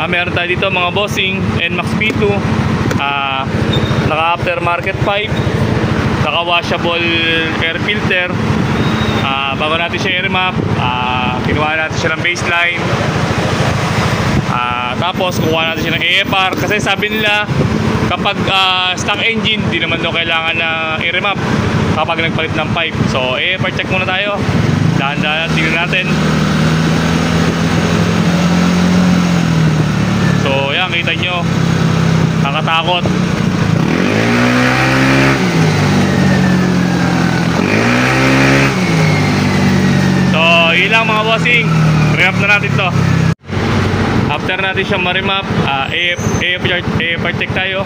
Meron tayo dito mga bossing, NMAX P2, naka aftermarket pipe, naka washable air filter. Bago natin siya i-remap, kinuha natin siya ng baseline. Tapos kukuha natin siya ng AFR kasi sabi nila kapag stock engine di naman daw kailangan na i-remap kapag nagpalit ng pipe. So AFR check muna tayo, dahan-dahan tingnan natin. So yan, kita nyo, nakakatakot. So yun lang mga bossing, remap na natin to. After natin siya ma-remap, AFR check tayo.